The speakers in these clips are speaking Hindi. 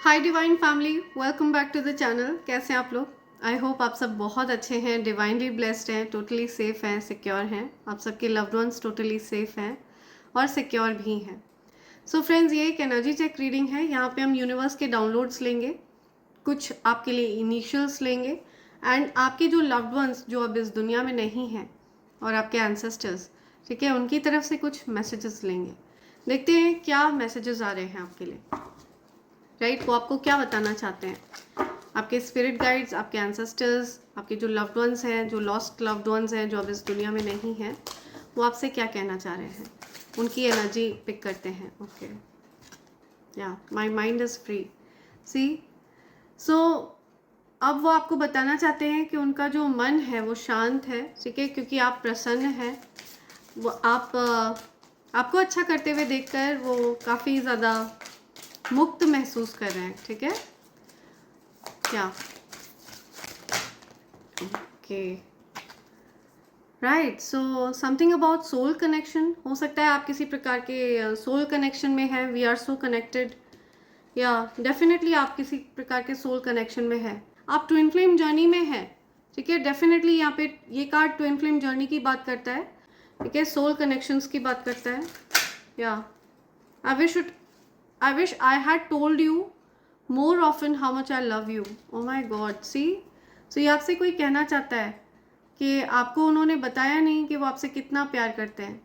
Hi divine family, welcome back to the channel. कैसे हैं आप लोग? आई होप आप सब बहुत अच्छे हैं, डिवाइनली ब्लेस्ड हैं, टोटली सेफ हैं, सिक्योर हैं। आप सबके लव्ड वंस टोटली सेफ हैं और सिक्योर भी हैं। सो फ्रेंड्स, ये एक एनर्जी चेक रीडिंग है। यहाँ पे हम यूनिवर्स के डाउनलोड्स लेंगे, कुछ आपके लिए इनिशियल्स लेंगे एंड आपके जो लव्ड वंस जो अब इस दुनिया में नहीं हैं और आपके एंसेस्टर्स, ठीक है, उनकी तरफ से कुछ मैसेजेस लेंगे। देखते हैं क्या मैसेजेस आ रहे हैं आपके लिए। राइट, वो आपको क्या बताना चाहते हैं। आपके स्पिरिट गाइड्स, आपके एंसेस्टर्स, आपके जो लव्ड वंस हैं, जो लॉस्ट लव्ड वंस हैं, जो अब इस दुनिया में नहीं हैं, वो आपसे क्या कहना चाह रहे हैं। उनकी एनर्जी पिक करते हैं। ओके, या माई माइंड इज़ फ्री। सी सो अब वो आपको बताना चाहते हैं कि उनका जो मन है वो शांत है, ठीक है, क्योंकि आप प्रसन्न हैं। वो आपको अच्छा करते हुए देखकर वो काफ़ी ज़्यादा मुक्त महसूस कर रहे हैं, ठीक है क्या? Okay, right. So something about soul connection. हो सकता है आप किसी प्रकार के सोल कनेक्शन में हैं। वी आर सो कनेक्टेड, या डेफिनेटली आप किसी प्रकार के सोल कनेक्शन में है। आप ट्विन फ्लेम जर्नी में है, ठीक है। डेफिनेटली यहाँ पे ये कार्ड ट्विन फ्लेम जर्नी की बात करता है, ठीक है, सोल कनेक्शंस की बात करता है। या I wish I had told you more often how much I love you. Oh my God, see? So ये आपसे कोई कहना चाहता है कि आपको उन्होंने बताया नहीं कि वो आपसे कितना प्यार करते हैं।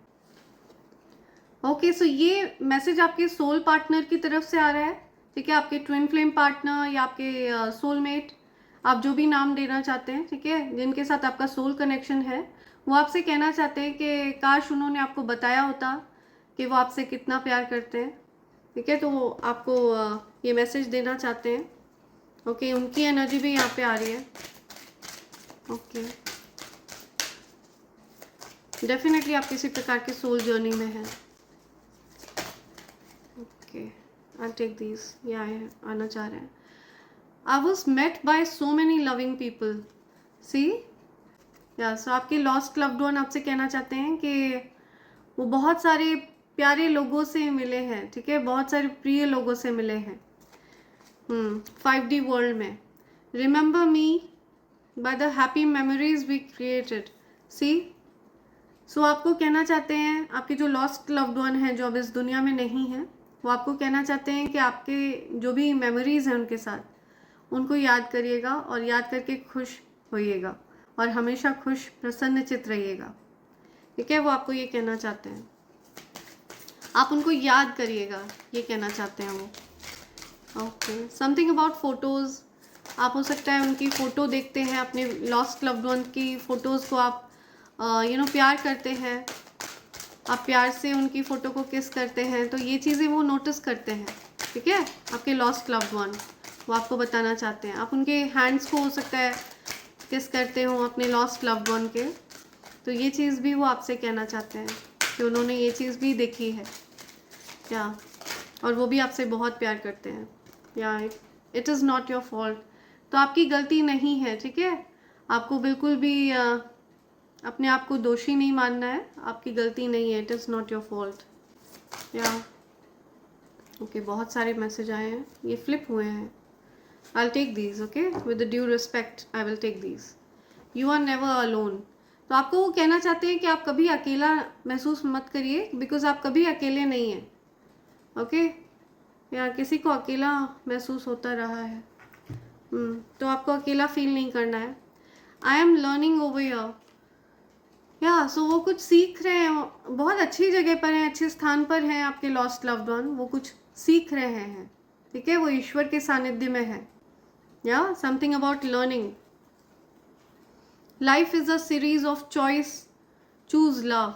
ओके, सो ये मैसेज आपके सोल पार्टनर की तरफ से आ रहा है, ठीक है, आपके ट्विन फ्लेम पार्टनर या आपके सोलमेट, आप जो भी नाम देना चाहते हैं, ठीक है, जिनके साथ आपका सोल कनेक्शन है, वो आपसे कहना चाहते हैं कि काश उन्होंने आपको बताया होता कि वो आपसे कितना प्यार करते हैं, ठीक है। तो आपको ये मैसेज देना चाहते हैं। ओके, उनकी एनर्जी भी यहाँ पे आ रही है। ओके, डेफिनेटली आप किसी प्रकार के सोल जर्नी में हैं। Okay, I take this. ये आना चाह रहे हैं। I was met by so many loving people. See, या सो आपके लॉस्ट लव्ड वन आपसे कहना चाहते हैं कि वो बहुत सारे प्यारे लोगों से मिले हैं, ठीक है, बहुत सारे प्रिय लोगों से मिले हैं 5D वर्ल्ड में। Remember me by the happy memories we created. See, so आपको कहना चाहते हैं, आपके जो लॉस्ट लव्ड वन हैं जो अब इस दुनिया में नहीं हैं, वो आपको कहना चाहते हैं कि आपके जो भी मेमोरीज हैं उनके साथ, उनको याद करिएगा और याद करके खुश होइएगा और हमेशा खुश प्रसन्नचित्त रहिएगा, ठीक है। वो आपको ये कहना चाहते हैं, आप उनको याद करिएगा, ये कहना चाहते हैं वो। Okay, something about photos. आप हो सकता है उनकी फ़ोटो देखते हैं, अपने लॉस्ट लव्ड वन की फ़ोटोज़ को आप प्यार करते हैं, आप प्यार से उनकी फ़ोटो को किस करते हैं, तो ये चीज़ें वो नोटिस करते हैं, ठीक है। आपके लॉस्ट लव्ड वन वो आपको बताना चाहते हैं, आप उनके हैंड्स को हो सकता है किस करते हो अपने लॉस्ट लव्ड वन के, तो ये चीज़ भी वो आपसे कहना चाहते हैं कि उन्होंने ये चीज़ भी देखी है, या और वो भी आपसे बहुत प्यार करते हैं। या it is not your fault, तो आपकी गलती नहीं है, ठीक है। आपको बिल्कुल भी अपने आप को दोषी नहीं मानना है, आपकी गलती नहीं है, it is not your fault. या ओके, बहुत सारे मैसेज आए हैं, ये फ्लिप हुए हैं। I will take these, okay, with the due respect I will take these. You are never alone. तो आपको वो कहना चाहते हैं कि आप कभी अकेला महसूस मत करिए, बिकॉज आप कभी अकेले नहीं हैं। ओके, या किसी को अकेला महसूस होता रहा है, तो आपको अकेला फील नहीं करना है। I am learning over your, या सो वो कुछ सीख रहे हैं, बहुत अच्छी जगह पर हैं, अच्छे स्थान पर हैं आपके लॉस्ट लव्ड वन, वो कुछ सीख रहे हैं, ठीक है, वो ईश्वर के सानिध्य में है। या something about learning. Life is a series of choice, choose love.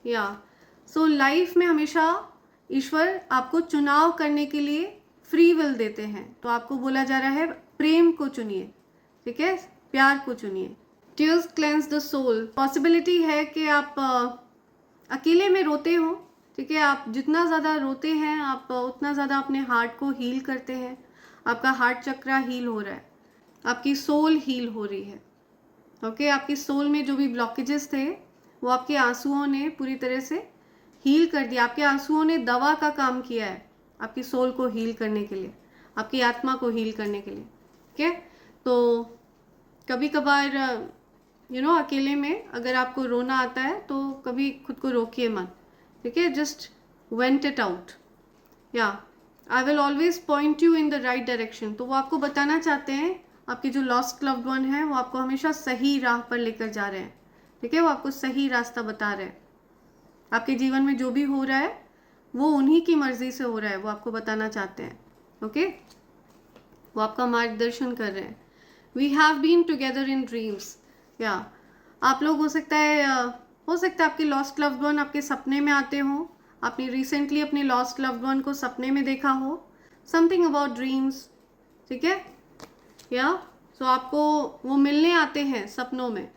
या सो लाइफ में हमेशा ईश्वर आपको चुनाव करने के लिए फ्री विल देते हैं, तो आपको बोला जा रहा है प्रेम को चुनिए, ठीक है, प्यार को चुनिए। Tears cleanse the soul. Possibility है कि आप अकेले में रोते हो, ठीक है, आप जितना ज़्यादा रोते हैं आप उतना ज़्यादा अपने हार्ट को हील करते हैं, आपका हार्ट चक्रा हील हो रहा है, आपकी सोल हील हो रही है। ओके, आपकी सोल में जो भी ब्लॉकेजेस थे वो आपके आंसुओं ने पूरी तरह से हील कर दिया। आपके आंसुओं ने दवा का काम किया है आपकी सोल को हील करने के लिए। आपकी आत्मा को हील करने के लिए। ठीक है, तो कभी कभार अकेले में अगर आपको रोना आता है तो कभी खुद को रोकिए मत। ठीक है, जस्ट वेंट इट आउट। या I will always point you in the right direction. तो वो आपको बताना चाहते हैं, आपके जो लॉस्ट लव्ड वन है वो आपको हमेशा सही राह पर लेकर जा रहे हैं। ठीक है, वो आपको सही रास्ता बता रहे हैं। आपके जीवन में जो भी हो रहा है वो उन्हीं की मर्जी से हो रहा है, वो आपको बताना चाहते हैं। ओके, वो आपका मार्गदर्शन कर रहे हैं। We have been together in dreams. या आप लोग हो सकता है आपके लॉस्ट लव्ड वन आपके सपने में आते हो। आपने रिसेंटली अपने लॉस्ट लव्ड वन को सपने में देखा हो। Something about dreams. ठीक है, या सो आपको वो मिलने आते हैं सपनों में।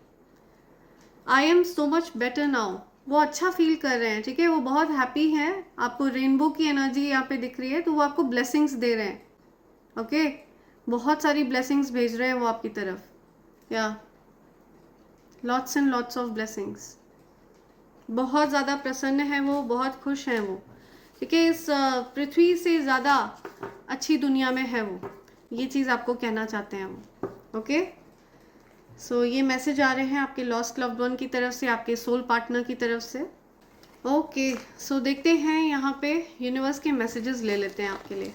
I am so much better now, वो अच्छा फील कर रहे हैं। ठीक है, वो बहुत हैप्पी हैं। आपको रेनबो की एनर्जी यहाँ पे दिख रही है, तो वो आपको ब्लेसिंग्स दे रहे हैं। ओके, बहुत सारी ब्लेसिंग्स भेज रहे हैं वो आपकी तरफ। या lots and lots of blessings. बहुत ज़्यादा प्रसन्न है वो, बहुत खुश हैं वो। ठीक है, इस पृथ्वी से ज़्यादा अच्छी दुनिया में है वो, ये चीज़ आपको कहना चाहते हैं वो। ओके, सो ये मैसेज आ रहे हैं आपके लॉस्ट लव्ड वन की तरफ से, आपके सोल पार्टनर की तरफ से। ओके, सो देखते हैं यहाँ पे यूनिवर्स के मैसेजेस ले लेते हैं आपके लिए।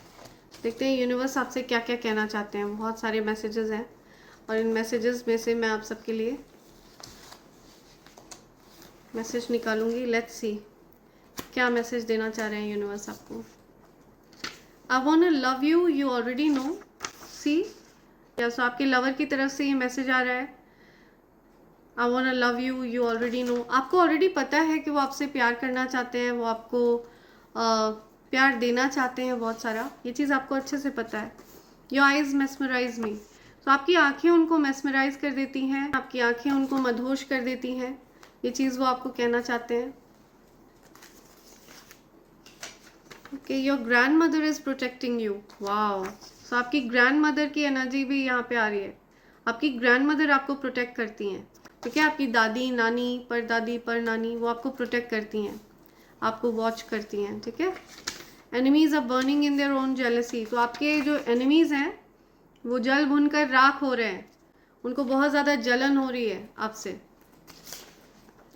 देखते हैं यूनिवर्स आपसे क्या क्या कहना चाहते हैं। बहुत सारे मैसेजेस हैं और इन मैसेजेस में से मैं आप सबके लिए मैसेज निकालूंगी। लेट्स सी क्या मैसेज देना चाह रहे हैं यूनिवर्स आपको। I want to love you, you already know. See, या सो आपके लवर की तरफ से ये मैसेज आ रहा है। I want to love you, you already know. आपको ऑलरेडी पता है कि वो आपसे प्यार करना चाहते हैं, वो आपको प्यार देना चाहते हैं बहुत सारा। ये चीज़ आपको अच्छे से पता है। योर आइज मेस्मराइज मी। तो आपकी आंखें उनको मेस्मराइज कर देती हैं, आपकी आंखें उनको मदहोश कर देती हैं। ये चीज़ वो आपको कहना चाहते हैं। Okay, your grandmother is protecting you. Wow, so आपकी ग्रैंड मदर की एनर्जी भी यहाँ पे आ रही है। आपकी ग्रैंड मदर आपको प्रोटेक्ट करती हैं। ठीक है, आपकी दादी, नानी, परदादी, परनानी वो आपको प्रोटेक्ट करती हैं, आपको वॉच करती हैं। ठीक है, enemies are burning in their own jealousy. तो आपके जो एनिमीज हैं वो जल भुनकर राख हो रहे हैं, उनको बहुत ज़्यादा जलन हो रही है आपसे।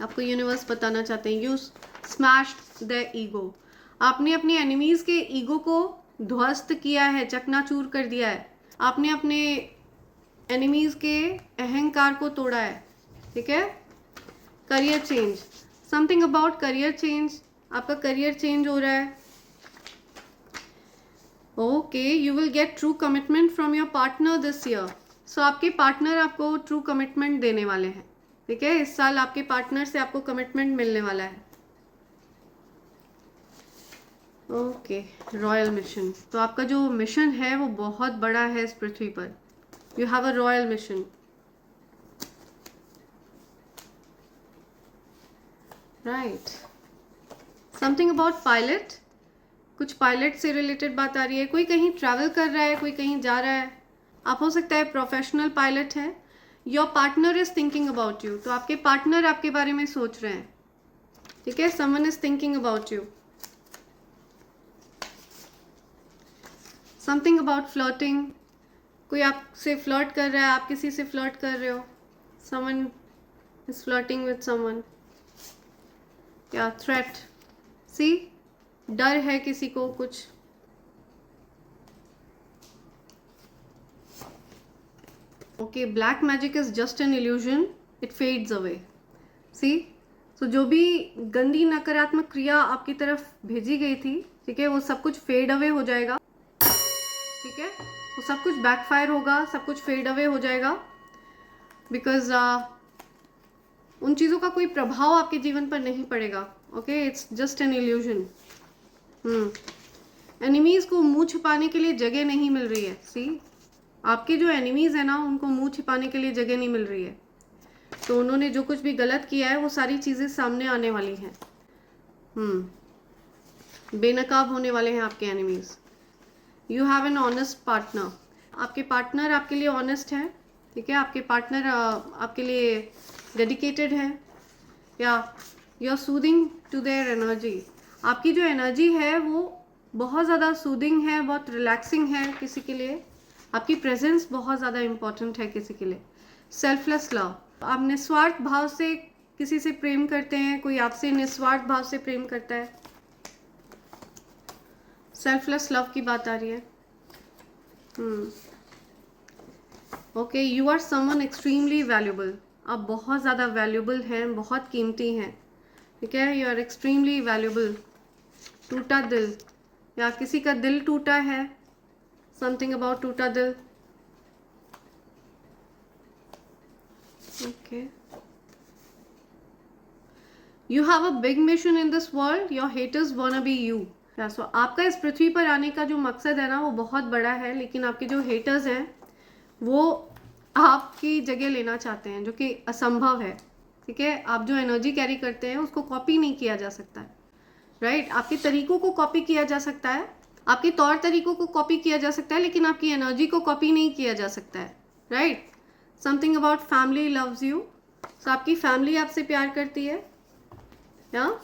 आपको यूनिवर्स बताना चाहते हैं यू स्मैश्ड द ईगो। आपने अपने एनिमीज के ईगो को ध्वस्त किया है, चकनाचूर कर दिया है। आपने अपने एनिमीज के अहंकार को तोड़ा है। ठीक है, career change, something about career change. आपका करियर चेंज हो रहा है। Okay, you will get true commitment from your partner this year. So आपके पार्टनर आपको ट्रू कमिटमेंट देने वाले हैं। ठीक है, इस साल आपके पार्टनर से आपको कमिटमेंट मिलने वाला है। Okay, royal mission. तो आपका जो मिशन है वो बहुत बड़ा है इस पृथ्वी पर। You have a royal mission. Right, something about pilot. कुछ पायलट से रिलेटेड बात आ रही है। कोई कहीं ट्रैवल कर रहा है, कोई कहीं जा रहा है। आप हो सकता है प्रोफेशनल पायलट है। Your partner is thinking about you. तो आपके पार्टनर आपके बारे में सोच रहे हैं। ठीक है, someone is thinking about you. Something about flirting. कोई आपसे फ्लर्ट कर रहा है, आप किसी से फ्लर्ट कर रहे हो। Someone is flirting with someone. या थ्रेट। सी, डर है किसी को कुछ। Okay, black magic is just an illusion, it fades away. See, so जो भी गंदी नकारात्मक क्रिया आपकी तरफ भेजी गई थी, ठीक है, वो सब कुछ फेड अवे हो जाएगा। ठीक है, वो सब कुछ बैकफायर होगा, सब कुछ फेड अवे हो जाएगा। बिकॉज उन चीज़ों का कोई प्रभाव आपके जीवन पर नहीं पड़ेगा। Okay, it's just an illusion. Enemies को मुंह छिपाने के लिए जगह नहीं मिल रही है। सी, आपके जो एनिमीज है ना, उनको मुंह छिपाने के लिए जगह नहीं मिल रही है। तो उन्होंने जो कुछ भी गलत किया है वो सारी चीज़ें सामने आने वाली हैं। बेनकाब होने वाले हैं आपके enemies. You have an honest partner. आपके पार्टनर आपके लिए ऑनेस्ट है। ठीक है, आपके पार्टनर आपके लिए डेडिकेटेड है। या you are soothing to their energy. आपकी जो एनर्जी है वो बहुत ज़्यादा सूदिंग है, बहुत रिलैक्सिंग है किसी के लिए। आपकी प्रेजेंस बहुत ज़्यादा इम्पॉर्टेंट है किसी के लिए। सेल्फलेस लव, आप निस्वार्थ भाव से किसी से प्रेम करते हैं, कोई आपसे निस्वार्थ भाव से प्रेम करता है। सेल्फलेस लव की बात आ रही है। Okay, you are someone extremely valuable, आप बहुत ज़्यादा वैल्यूबल हैं, बहुत कीमती हैं, ठीक है। You are extremely valuable. टूटा दिल, या किसी का दिल टूटा है, समथिंग अबाउट टूटा दिल। Okay, you have a big mission in this world, your haters wanna be you. So आपका इस पृथ्वी पर आने का जो मकसद है ना वो बहुत बड़ा है, लेकिन आपके जो हेटर्स हैं वो आपकी जगह लेना चाहते हैं, जो कि असंभव है, ठीक है। आप जो एनर्जी कैरी करते हैं उसको कॉपी नहीं किया जा सकता है, राइट। आपके तरीकों को कॉपी किया जा सकता है, आपके तौर तरीकों को कॉपी किया जा सकता है, लेकिन आपकी एनर्जी को कॉपी नहीं किया जा सकता है, right. Something about family loves you, so आपकी फैमिली आपसे प्यार करती है, या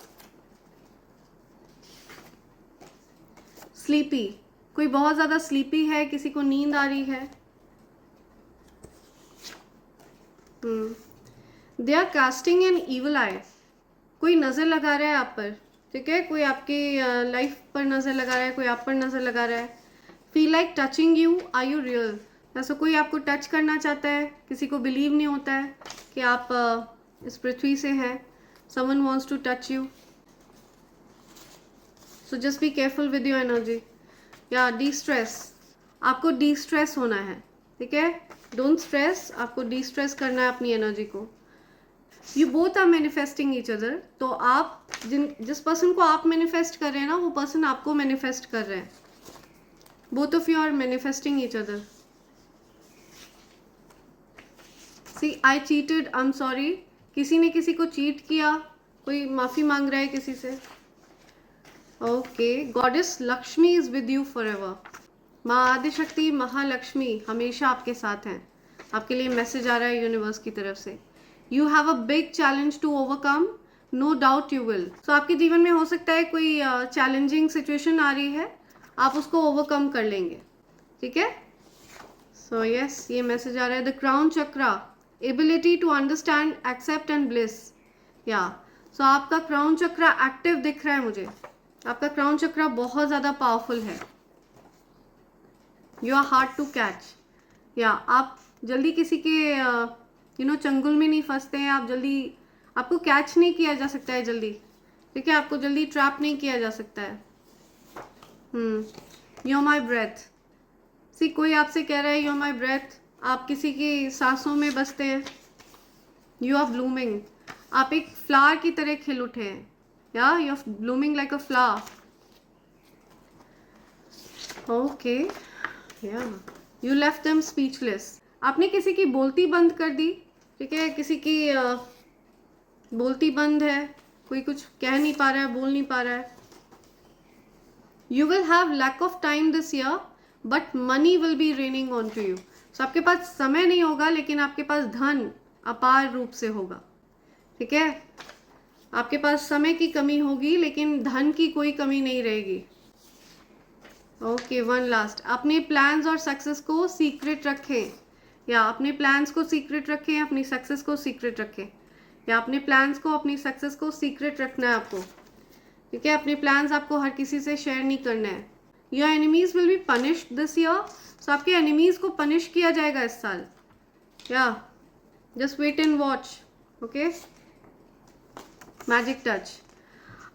स्लीपी, कोई बहुत ज़्यादा स्लीपी है, किसी को नींद आ रही है। They are casting an evil eye, कोई नज़र लगा रहा है आप पर, ठीक है। कोई आपकी लाइफ पर नज़र लगा रहा है, कोई आप पर नज़र लगा रहा है। Feel like touching you, are you real, ऐसा कोई आपको टच करना चाहता है, किसी को बिलीव नहीं होता है कि आप इस पृथ्वी से हैं। Someone wants to touch you, so just be careful with your energy. या डी स्ट्रेस, आपको डी स्ट्रेस होना है, ठीक है। डोंट स्ट्रेस, आपको डी स्ट्रेस करना है अपनी एनर्जी को। You both are manifesting each other, तो आप जिस पर्सन को आप मैनिफेस्ट कर रहे हैं ना वो पर्सन आपको मैनिफेस्ट कर रहे हैं। Both of you are manifesting each other. See I cheated, I am sorry, किसी ने किसी को चीट किया, कोई माफ़ी मांग रहा है किसी से। Okay, goddess Lakshmi is with you for ever, माँ आदिशक्ति महालक्ष्मी हमेशा आपके साथ हैं। आपके लिए मैसेज आ रहा है यूनिवर्स की तरफ से। You have a big challenge to overcome, no doubt you will. So आपके जीवन में हो सकता है कोई चैलेंजिंग सिचुएशन आ रही है, आप उसको ओवरकम कर लेंगे, ठीक है। सो यस, ये मैसेज आ रहा है। The crown chakra, ability to understand, accept and bliss, या सो आपका क्राउन चक्रा एक्टिव दिख रहा है मुझे, आपका क्राउन चक्रा बहुत ज़्यादा पावरफुल है। You are hard to catch, या आप जल्दी किसी के चंगुल में नहीं फंसते हैं, आप जल्दी, आपको कैच नहीं किया जा सकता है जल्दी, ठीक है। आपको जल्दी ट्रैप नहीं किया जा सकता है। यू आर माई ब्रेथ, सी कोई आपसे कह रहा है यू आर माई ब्रेथ, आप किसी की सांसों में बसते हैं। यू आर ब्लूमिंग, आप एक फ्लावर की तरह खिल उठे हैं, yeah you are blooming like a flower. Okay, yeah you left them speechless, आपने किसी की बोलती बंद कर दी, ठीक है। किसी की बोलती बंद है, कोई कुछ कह नहीं पा रहा है, बोल नहीं पा रहा है। You will have lack of time this year but money will be raining on to you, so आपके पास समय नहीं होगा लेकिन आपके पास धन अपार रूप से होगा, ठीक है। आपके पास समय की कमी होगी लेकिन धन की कोई कमी नहीं रहेगी। ओके, वन लास्ट, अपने प्लान्स और सक्सेस को सीक्रेट रखें, या अपने प्लान्स को सीक्रेट रखें, अपनी सक्सेस को सीक्रेट रखें, या अपने प्लान्स को, अपनी सक्सेस को सीक्रेट रखना है आपको, ठीक है। अपने प्लान्स आपको हर किसी से शेयर नहीं करना है। Your enemies will be punished this year, so आपके एनिमीज को पनिश किया जाएगा इस साल, या just wait and watch. Okay, magic touch,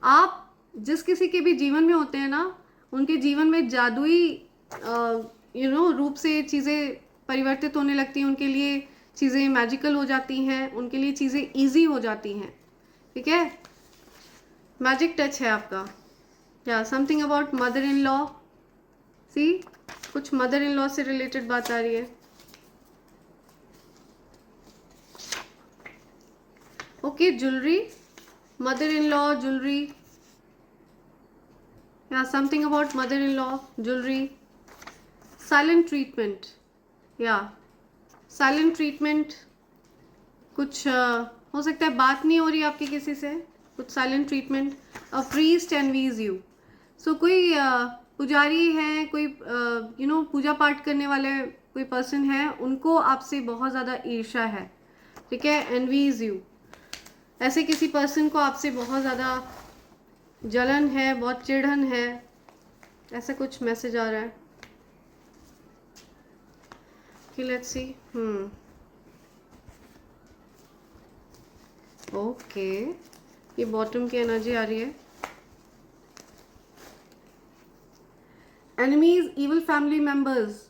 आप जिस किसी के भी जीवन में होते हैं ना उनके जीवन में जादुई रूप से चीज़ें परिवर्तित होने लगती हैं, उनके लिए चीज़ें मैजिकल हो जाती हैं, उनके लिए चीज़ें इजी हो जाती हैं, ठीक है। मैजिक टच है आपका। या something about mother in law, see कुछ मदर इन लॉ से रिलेटेड बात आ रही है। Okay, jewellery, mother in law jewellery, या something about mother in law jewellery. Silent treatment, या साइलेंट ट्रीटमेंट, कुछ हो सकता है बात नहीं हो रही आपकी किसी से, कुछ silent treatment. A priest envies you, so कोई पुजारी हैं, कोई पूजा पाठ करने वाले कोई पर्सन है, उनको आपसे बहुत ज़्यादा ईर्ष्या है, ठीक है, एनवीज यू। ऐसे किसी पर्सन को आपसे बहुत ज़्यादा जलन है, बहुत चिढ़न है, ऐसा कुछ मैसेज आ रहा है। Let's see. ओके, ये बॉटम की एनर्जी आ रही है। Enemies, evil family members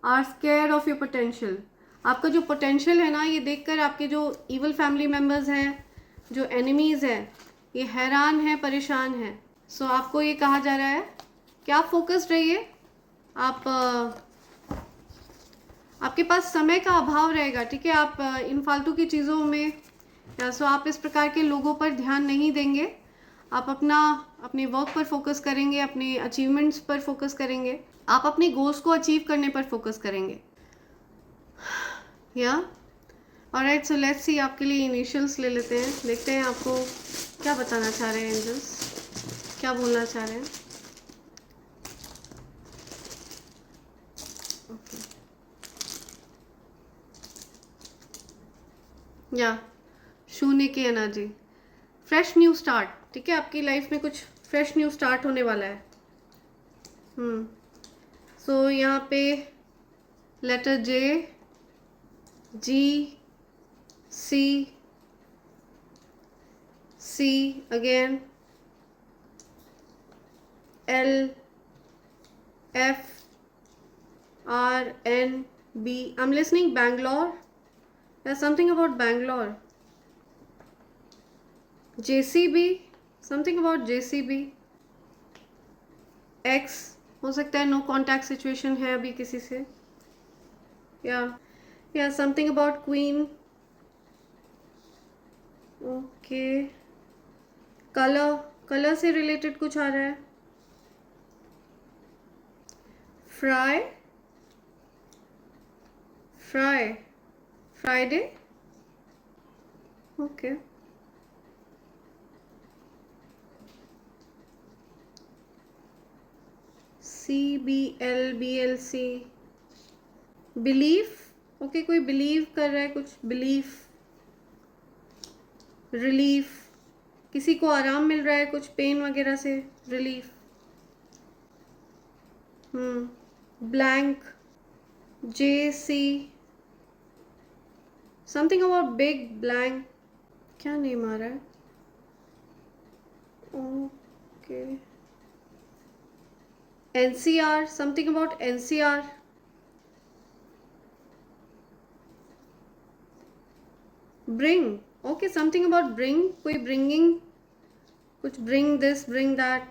are scared of your potential. आपका जो पोटेंशियल है ना, ये देखकर आपके जो इविल फैमिली मेंबर्स हैं, जो एनिमीज हैं, ये हैरान है, परेशान है। सो आपको ये कहा जा रहा है कि आप फोकस्ड रहिए। आप आपके पास समय का अभाव रहेगा, ठीक है। आप इन फालतू की चीज़ों में सो आप इस प्रकार के लोगों पर ध्यान नहीं देंगे। आप अपने वर्क पर फोकस करेंगे, अपने अचीवमेंट्स पर फोकस करेंगे, आप अपने गोल्स को अचीव करने पर फोकस करेंगे। या ऑलराइट, सो लेट्स सी, आपके लिए इनिशियल्स ले लेते हैं, देखते हैं आपको क्या बताना चाह रहे हैं एंजल्स, क्या बोलना चाह रहे हैं। या शून्य की एनर्जी, फ्रेश न्यू स्टार्ट, ठीक है। आपकी लाइफ में कुछ फ्रेश न्यू स्टार्ट होने वाला है। सो यहाँ पे letter J, G, C, C again, L, F, R, N, B. I am listening Bangalore, there's something about Bangalore. JCB, something about JCB. X हो सकता है नो कॉन्टैक्ट सिचुएशन है अभी किसी से, या something about queen. Okay, colour से रिलेटेड कुछ आ रहा है। Friday, okay. CBLBLC, belief, okay, कोई बिलीव कर रहा है कुछ, बिलीफ, रिलीफ, किसी को आराम मिल रहा है कुछ पेन वगैरह से, relief. Blank, JC, something about big blank, क्या नेम आ रहा है। Okay, NCR, something about NCR, bring, okay, something about bring, कोई ब्रिंगिंग, कुछ bring this, bring that,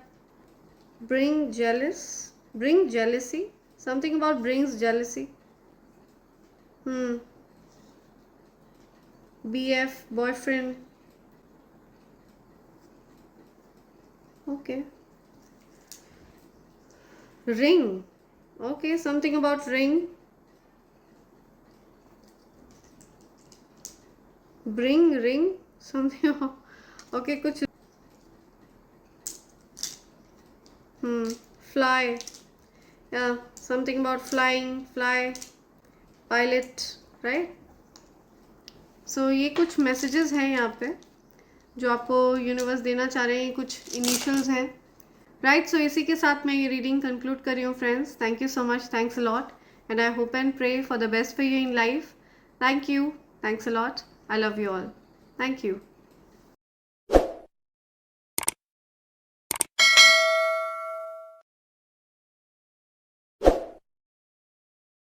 bring jealousy, something about brings jealousy. BF, boyfriend, okay. Ring, okay, something about ring, bring ring, something, okay, कुछ फ्लाई, या something about flying, fly, pilot, right. So ये कुछ मैसेजेस हैं यहाँ पे जो आपको यूनिवर्स देना चाह रहे हैं, कुछ इनिशियल्स हैं, राइट। सो इसी के साथ मैं ये रीडिंग कंक्लूड कर रही हूँ friends. Thank you so much, thanks a lot, and I hope and pray for the best for you in life. Thank you, thanks a lot, I love you all, thank you.